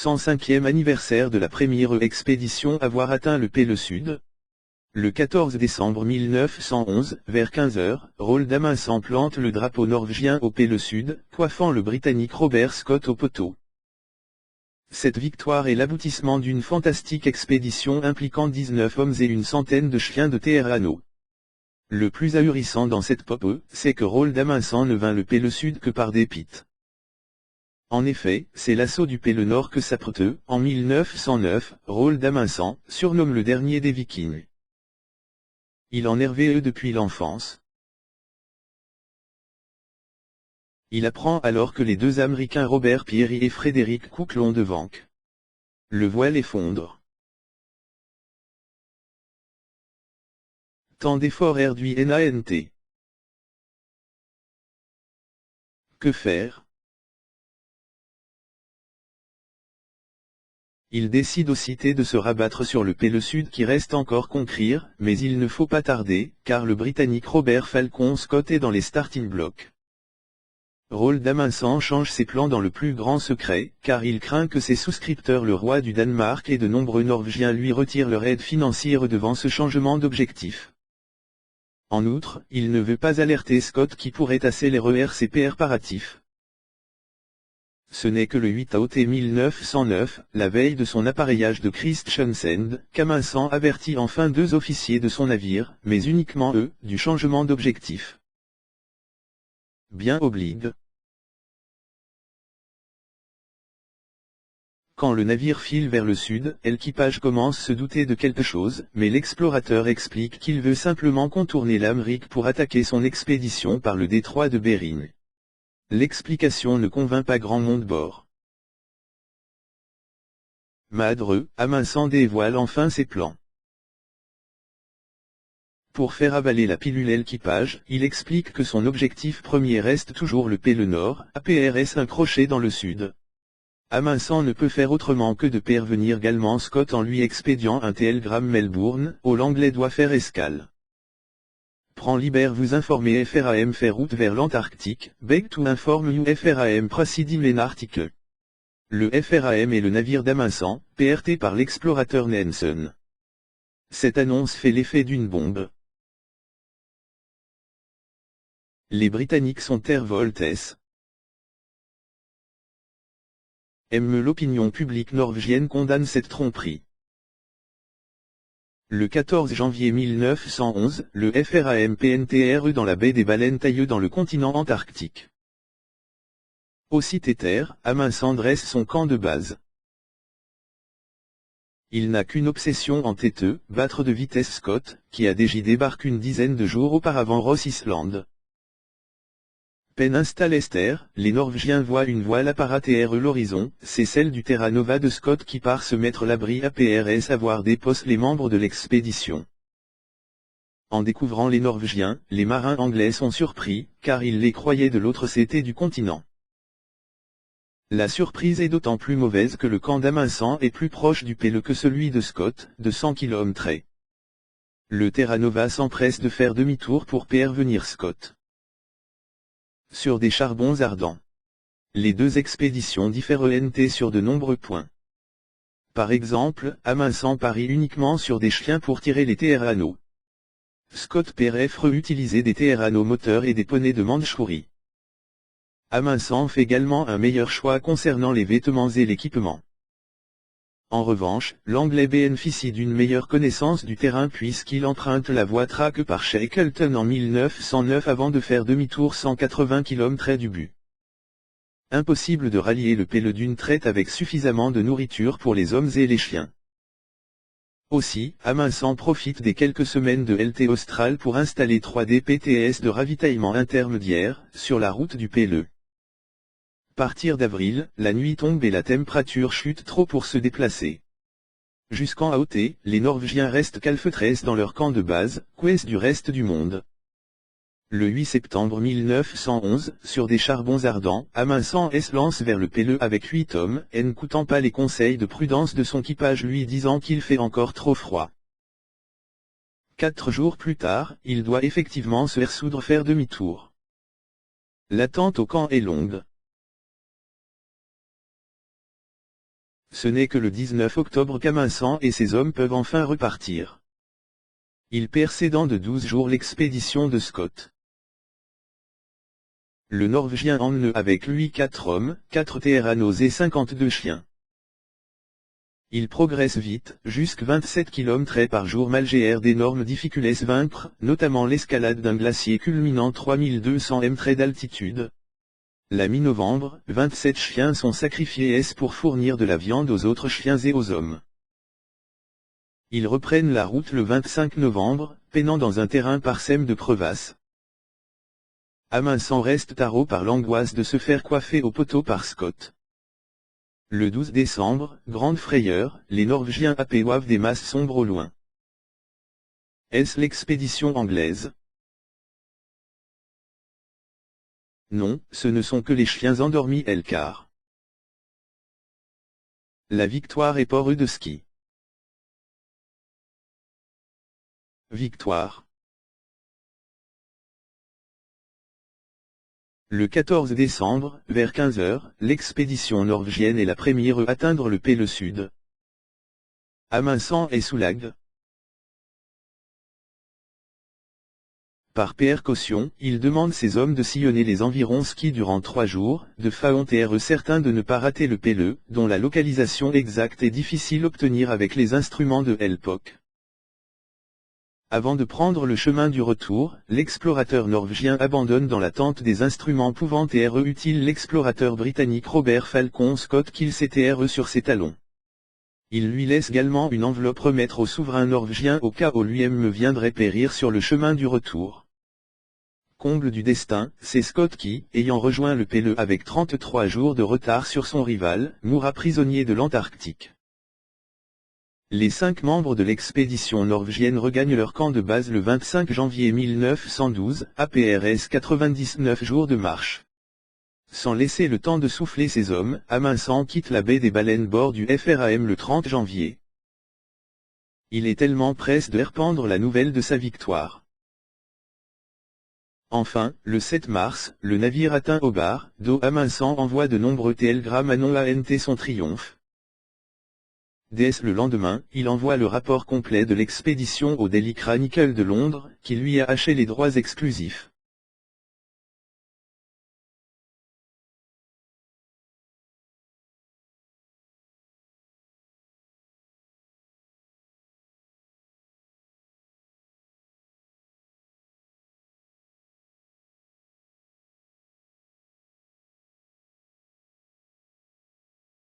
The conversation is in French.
105e anniversaire de la première expédition à avoir atteint le pôle Sud. Le 14 décembre 1911, vers 15 h, Roald Amundsen plante le drapeau norvégien au pôle Sud, coiffant le Britannique Robert Scott au poteau. Cette victoire est l'aboutissement d'une fantastique expédition impliquant 19 hommes et une centaine de chiens de terrano. Le plus ahurissant dans cette épopée, c'est que Roald Amundsen ne vint le pôle Sud que par dépit. En effet, c'est l'assaut du pôle Nord que s'apprête, en 1909, Roald Amundsen, surnomme le dernier des Vikings. Il en est rêvé depuis l'enfance. Il apprend alors que les deux Américains Robert Peary et Frédéric Cook l'ont devant. Le voile effondre. Tant d'efforts réduits NANT. Que faire? Il décide aussitôt de se rabattre sur le pôle Sud qui reste encore conquérir, mais il ne faut pas tarder, car le Britannique Robert Falcon Scott est dans les starting blocks. Roald Amundsen change ses plans dans le plus grand secret, car il craint que ses souscripteurs le roi du Danemark et de nombreux Norvégiens lui retirent leur aide financière devant ce changement d'objectif. En outre, il ne veut pas alerter Scott qui pourrait accélérer ses préparatifs. Ce n'est que le 8 août 1909, la veille de son appareillage de Kristiansand, qu'Amundsen avertit enfin deux officiers de son navire, mais uniquement eux, du changement d'objectif. Bien obligue. Quand le navire file vers le sud, l'équipage commence à se douter de quelque chose, mais l'explorateur explique qu'il veut simplement contourner l'Amérique pour attaquer son expédition par le détroit de Bering. L'explication ne convainc pas grand monde bord. Madreux, Amundsen dévoile enfin ses plans. Pour faire avaler la pilule à l'équipage, il explique que son objectif premier reste toujours le pôle Nord, APRS un crochet dans le sud. Amundsen ne peut faire autrement que de parvenir également Scott en lui expédiant un télégramme Melbourne, où l'anglais doit faire escale. Prend liber vous informer FRAM fait route vers l'Antarctique, beg to inform you FRAM proceeding in article. Le FRAM est le navire d'Amundsen, PRT par l'explorateur Nansen. Cette annonce fait l'effet d'une bombe. Les Britanniques sont terrevoltés. L'opinion publique norvégienne condamne cette tromperie. Le 14 janvier 1911, le FRAM PNTRE dans la baie des Baleines tailleux dans le continent antarctique. Aussi terre, Amundsen dresse son camp de base. Il n'a qu'une obsession en tête, battre de vitesse Scott, qui a déjà débarqué une dizaine de jours auparavant Ross Island. Peine installe Esther, les Norvégiens voient une voile apparaître à l'horizon, c'est celle du Terra Nova de Scott qui part se mettre l'abri à PRS à voir déposer les membres de l'expédition. En découvrant les Norvégiens, les marins anglais sont surpris, car ils les croyaient de l'autre côté du continent. La surprise est d'autant plus mauvaise que le camp d'Amundsen est plus proche du pôle que celui de Scott, de 100 km. Le Terra Nova s'empresse de faire demi-tour pour parvenir Scott. Sur des charbons ardents. Les deux expéditions diffèrent sur de nombreux points. Par exemple, Amundsen parie uniquement sur des chiens pour tirer les terranos. Scott préfère utiliser des terranos moteurs et des poneys de Mandchourie. Amundsen fait également un meilleur choix concernant les vêtements et l'équipement. En revanche, l'Anglais bénéficie d'une meilleure connaissance du terrain puisqu'il emprunte la voie track par Shackleton en 1909 avant de faire demi-tour 180 km du but. Impossible de rallier le pôle d'une traite avec suffisamment de nourriture pour les hommes et les chiens. Aussi, Amundsen profite des quelques semaines de LT Austral pour installer 3 DPTS de ravitaillement intermédiaire, sur la route du pôle. Partir d'avril, la nuit tombe et la température chute trop pour se déplacer. Jusqu'en août, les Norvégiens restent calfeutrés dans leur camp de base, qu'ouest du reste du monde. Le 8 septembre 1911, sur des charbons ardents, Amundsen se lance vers le pôle avec 8 hommes, n'écoutant pas les conseils de prudence de son équipage lui disant qu'il fait encore trop froid. 4 jours plus tard, il doit effectivement se résoudre faire demi-tour. L'attente au camp est longue. Ce n'est que le 19 octobre qu'Amundsen et ses hommes peuvent enfin repartir. Il perd cédant de 12 jours l'expédition de Scott. Le Norvégien emmène avec lui 4 hommes, 4 terranos et 52 chiens. Il progresse vite, jusqu'à 27 km par jour malgré d'énormes difficultés vaincre, notamment l'escalade d'un glacier culminant 3200 m d'altitude. La mi-novembre, 27 chiens sont sacrifiés pour fournir de la viande aux autres chiens et aux hommes. Ils reprennent la route le 25 novembre, peinant dans un terrain parsème de crevasses. Amundsen reste tarot par l'angoisse de se faire coiffer au poteau par Scott. Le 12 décembre, grande frayeur, les Norvégiens aperçoivent des masses sombres au loin. Est-ce l'expédition anglaise? Non, ce ne sont que les chiens endormis car. La victoire est port de ski. Victoire. Le 14 décembre, vers 15 h, l'expédition norvégienne est la première à atteindre le pôle Sud. Amundsen est sous l'Agde. Par précaution, il demande ses hommes de sillonner les environs ski durant 3 jours, de façon à être certain de ne pas rater le pôle, dont la localisation exacte est difficile à obtenir avec les instruments de l'époque. Avant de prendre le chemin du retour, l'explorateur norvégien abandonne dans la tente des instruments pouvant être utiles l'explorateur britannique Robert Falcon Scott qu'il s'était sur ses talons. Il lui laisse également une enveloppe remettre au souverain norvégien au cas où lui-même viendrait périr sur le chemin du retour. Comble du destin, c'est Scott qui, ayant rejoint le pôle avec 33 jours de retard sur son rival, mourra prisonnier de l'Antarctique. Les 5 membres de l'expédition norvégienne regagnent leur camp de base le 25 janvier 1912, APRS 99 jours de marche. Sans laisser le temps de souffler ses hommes, Amundsen quitte la baie des Baleines bord du FRAM le 30 janvier. Il est tellement pressé de répandre la nouvelle de sa victoire. Enfin, le 7 mars, le navire atteint Hobart, d'où Amundsen envoie de nombreux télégrammes annonçant son triomphe. Dès le lendemain, il envoie le rapport complet de l'expédition au Daily Chronicle de Londres, qui lui a haché les droits exclusifs.